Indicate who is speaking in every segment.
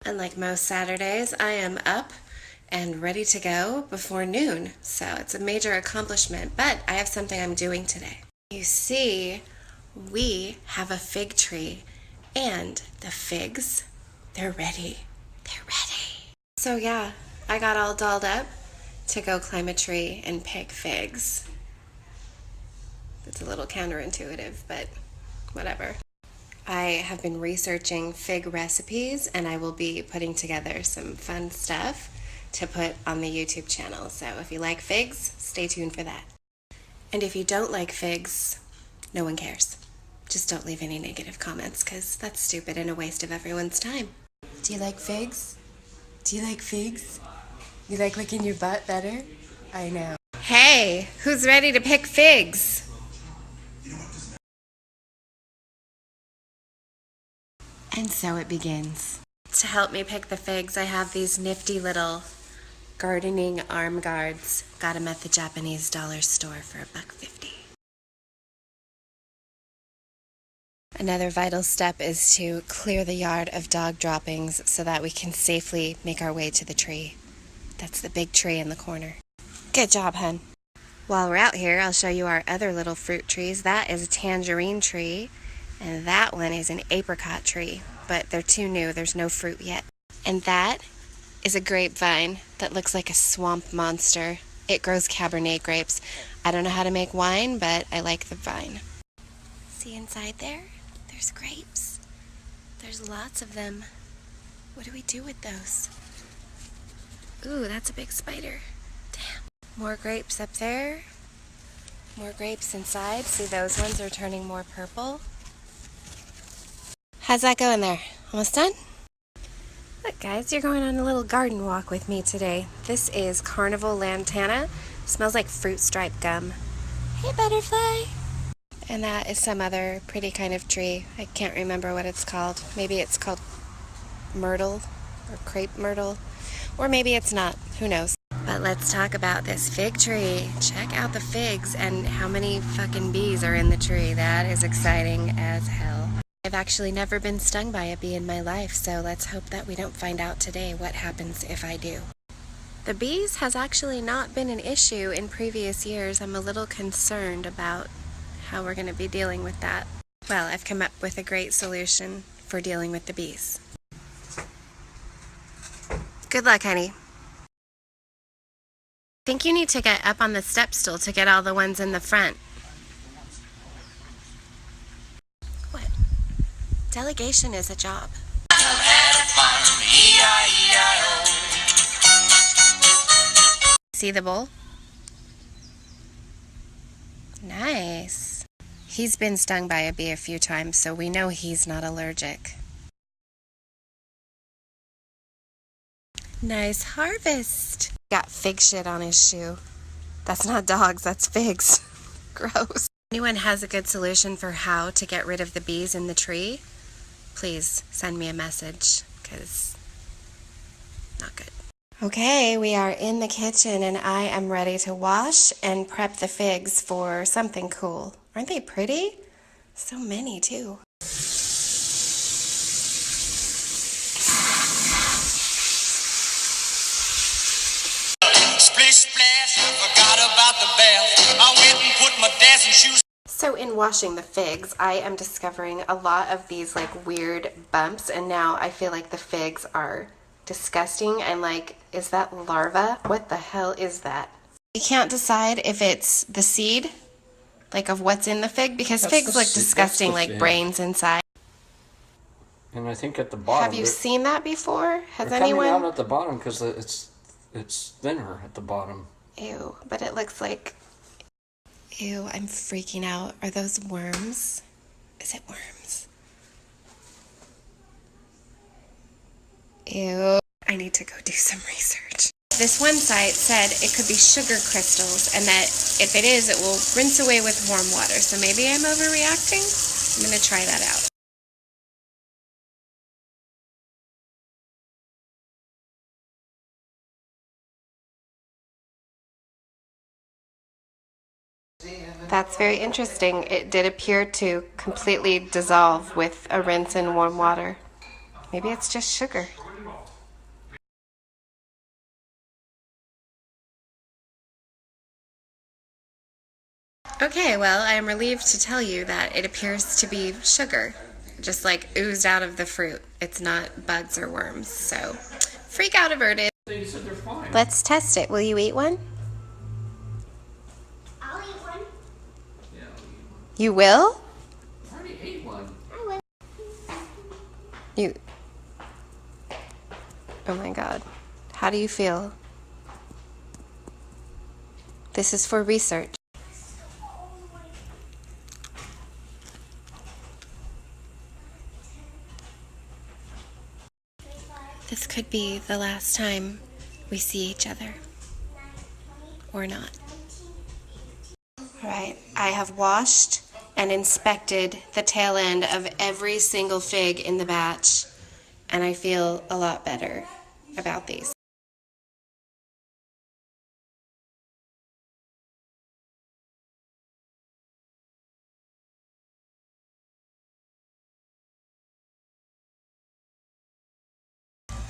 Speaker 1: Unlike most Saturdays, I am up and ready to go before noon, so it's a major accomplishment, but I have something I'm doing today. You see, we have a fig tree, and the figs, they're ready. They're ready. So yeah, I got all dolled up to go climb a tree and pick figs. It's a little counterintuitive, but whatever. I have been researching fig recipes, and I will be putting together some fun stuff to put on the YouTube channel. So if you like figs, stay tuned for that. And if you don't like figs, no one cares. Just don't leave any negative comments, because that's stupid and a waste of everyone's time. Do you like figs? Do you like figs? You like licking your butt better? I know. Hey, who's ready to pick figs? And so it begins. To help me pick the figs, I have these nifty little gardening arm guards. Got them at the Japanese dollar store for $1.50. Another vital step is to clear the yard of dog droppings so that we can safely make our way to the tree. That's the big tree in the corner. Good job, hun. While we're out here, I'll show you our other little fruit trees. That is a tangerine tree. And that one is an apricot tree, but they're too new. There's no fruit yet. And that is a grapevine that looks like a swamp monster. It grows Cabernet grapes. I don't know how to make wine, but I like the vine. See inside there? There's grapes. There's lots of them. What do we do with those? Ooh, that's a big spider. Damn. More grapes up there. More grapes inside. See, those ones are turning more purple. How's that going there? Almost done? Look guys, you're going on a little garden walk with me today. This is Carnival Lantana. Smells like fruit stripe gum. Hey butterfly! And that is some other pretty kind of tree. I can't remember what it's called. Maybe it's called myrtle or crepe myrtle. Or maybe it's not. Who knows? But let's talk about this fig tree. Check out the figs and how many fucking bees are in the tree. That is exciting as hell. I've actually never been stung by a bee in my life, so let's hope that we don't find out today what happens if I do. The bees has actually not been an issue in previous years. I'm a little concerned about how we're going to be dealing with that. Well, I've come up with a great solution for dealing with the bees. Good luck, honey. I think you need to get up on the step stool to get all the ones in the front. What? Delegation is a job. See the bowl? Nice. He's been stung by a bee a few times, so we know he's not allergic. Nice harvest. Got fig shit on his shoe. That's not dogs, that's figs. Gross. Anyone has a good solution for how to get rid of the bees in the tree? Please send me a message, because not good. Okay, we are in the kitchen and I am ready to wash and prep the figs for something cool. Aren't they pretty? So many too.
Speaker 2: Splish splash, forgot about the bath. I went and put my dancing shoes.
Speaker 1: So in washing the figs, I am discovering a lot of these like weird bumps, and now I feel like the figs are disgusting and like, is that larva? What the hell is that? You can't decide if it's the seed, like of what's in the fig, because figs look disgusting, like brains inside.
Speaker 3: And I think at the bottom...
Speaker 1: Have you seen that before? Has
Speaker 3: anyone...
Speaker 1: anyone...
Speaker 3: coming out at the bottom because it's thinner at the bottom.
Speaker 1: Ew, but it looks like... Ew, I'm freaking out. Are those worms? Is it worms? Ew. I need to go do some research. This one site said it could be sugar crystals, and that if it is, it will rinse away with warm water. So maybe I'm overreacting? I'm going to try that out. That's very interesting. It did appear to completely dissolve with a rinse in warm water. Maybe it's just sugar. Okay, well, I am relieved to tell you that it appears to be sugar, just like oozed out of the fruit. It's not bugs or worms, so freak out averted.
Speaker 3: They said they're fine.
Speaker 1: Let's test it. Will you eat one?
Speaker 4: I'll eat one.
Speaker 3: Yeah, I'll eat one.
Speaker 1: You will?
Speaker 3: I already ate one.
Speaker 4: I will.
Speaker 1: You. Oh my God. How do you feel? This is for research. This could be the last time we see each other. Or not. Alright, I have washed and inspected the tail end of every single fig in the batch, and I feel a lot better about these.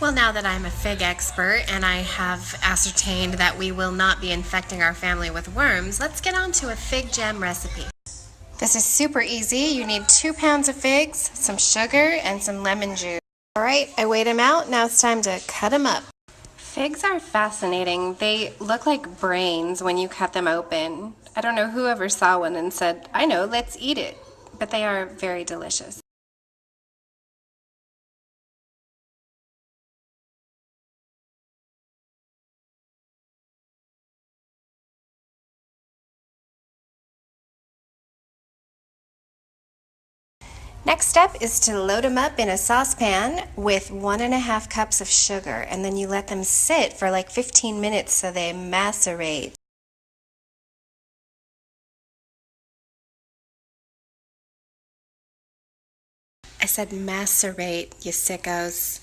Speaker 1: Well, now that I'm a fig expert and I have ascertained that we will not be infecting our family with worms, let's get on to a fig jam recipe. This is super easy. You need 2 pounds of figs, some sugar, and some lemon juice. All right, I weighed them out. Now it's time to cut them up. Figs are fascinating. They look like brains when you cut them open. I don't know whoever saw one and said, I know, let's eat it. But they are very delicious. Next step is to load them up in a saucepan with 1.5 cups of sugar, and then you let them sit for like 15 minutes so they macerate. I said macerate, you sickos.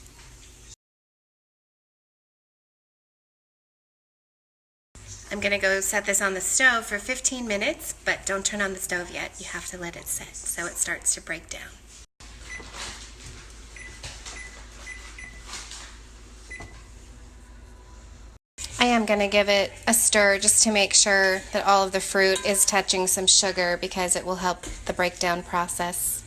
Speaker 1: I'm gonna go set this on the stove for 15 minutes, but don't turn on the stove yet. You have to let it sit so it starts to break down. I am gonna give it a stir just to make sure that all of the fruit is touching some sugar because it will help the breakdown process.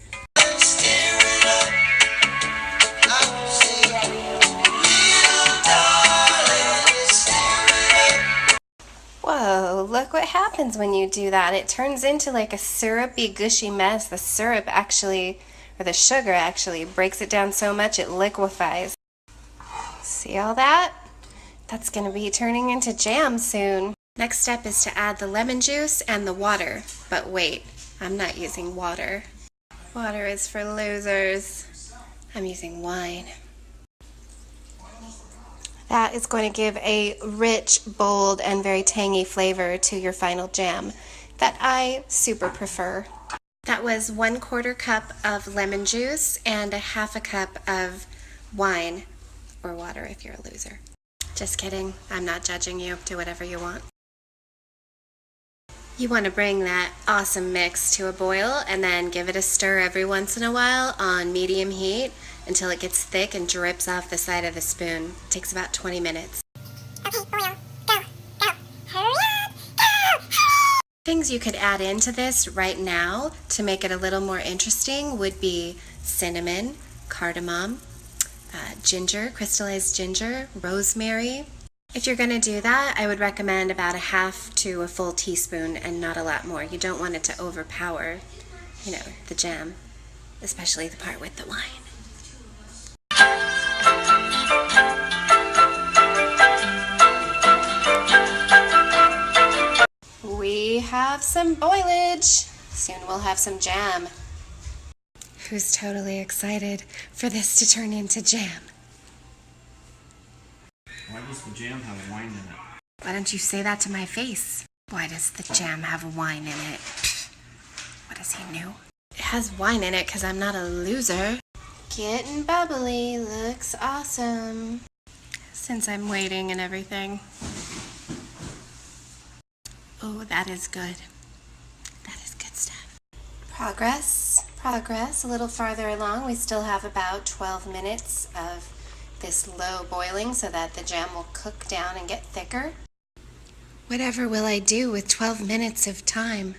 Speaker 1: Whoa, look what happens when you do that. It turns into like a syrupy, gushy mess. The syrup actually, or the sugar actually, breaks it down so much it liquefies. See all that? That's gonna be turning into jam soon. Next step is to add the lemon juice and the water. But wait, I'm not using water. Water is for losers. I'm using wine. That is going to give a rich, bold, and very tangy flavor to your final jam that I super prefer. That was 1/4 cup of lemon juice and 1/2 cup of wine, or water if you're a loser. Just kidding, I'm not judging you. Do whatever you want. You want to bring that awesome mix to a boil and then give it a stir every once in a while on medium heat until it gets thick and drips off the side of the spoon. It takes about 20 minutes.
Speaker 4: Okay, boil. Go. Hurry up. Go.
Speaker 1: Things you could add into this right now to make it a little more interesting would be cinnamon, cardamom, ginger, crystallized ginger, rosemary. If you're going to do that, I would recommend about 1/2 to a full teaspoon and not a lot more. You don't want it to overpower, the jam, especially the part with the wine. We have some boilage. Soon we'll have some jam. Who's totally excited for this to turn into jam?
Speaker 3: Why does the jam have wine in it?
Speaker 1: Why don't you say that to my face? Why does the jam have wine in it? What is he new? It has wine in it because I'm not a loser. Getting bubbly, looks awesome. Since I'm waiting and everything. Oh, that is good. That is good stuff. Progress, a little farther along. We still have about 12 minutes of this low boiling so that the jam will cook down and get thicker. Whatever will I do with 12 minutes of time?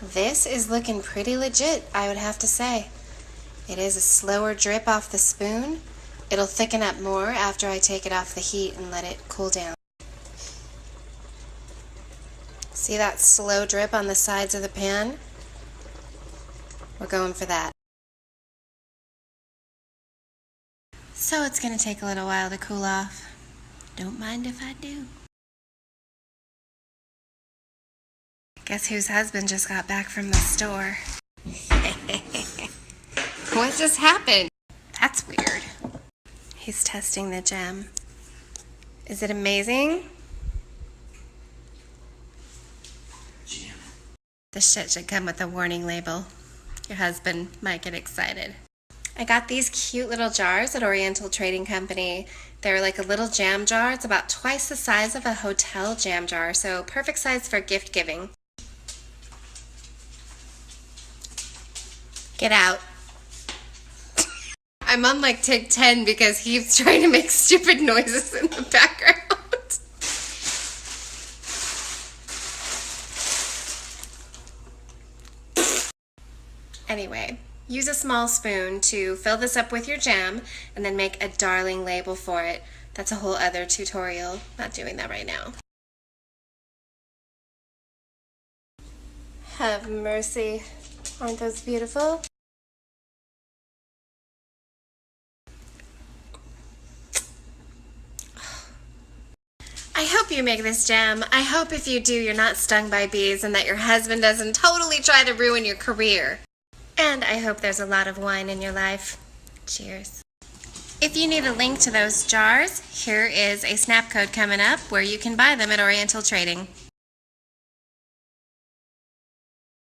Speaker 1: This is looking pretty legit, I would have to say. It is a slower drip off the spoon. It'll thicken up more after I take it off the heat and let it cool down. See that slow drip on the sides of the pan? We're going for that. So it's going to take a little while to cool off. Don't mind if I do. Guess whose husband just got back from the store? What just happened? That's weird. He's testing the gem. Is it amazing?
Speaker 3: Jam.
Speaker 1: This shit should come with a warning label. Your husband might get excited. I got these cute little jars at Oriental Trading Company. They're like a little jam jar. It's about twice the size of a hotel jam jar, so perfect size for gift giving. Get out. I'm on like take 10 because he's trying to make stupid noises in the background. Anyway, use a small spoon to fill this up with your jam and then make a darling label for it. That's a whole other tutorial. Not doing that right now. Have mercy. Aren't those beautiful? I hope you make this jam. I hope if you do, you're not stung by bees and that your husband doesn't totally try to ruin your career. And I hope there's a lot of wine in your life. Cheers. If you need a link to those jars, here is a snap code coming up where you can buy them at Oriental Trading.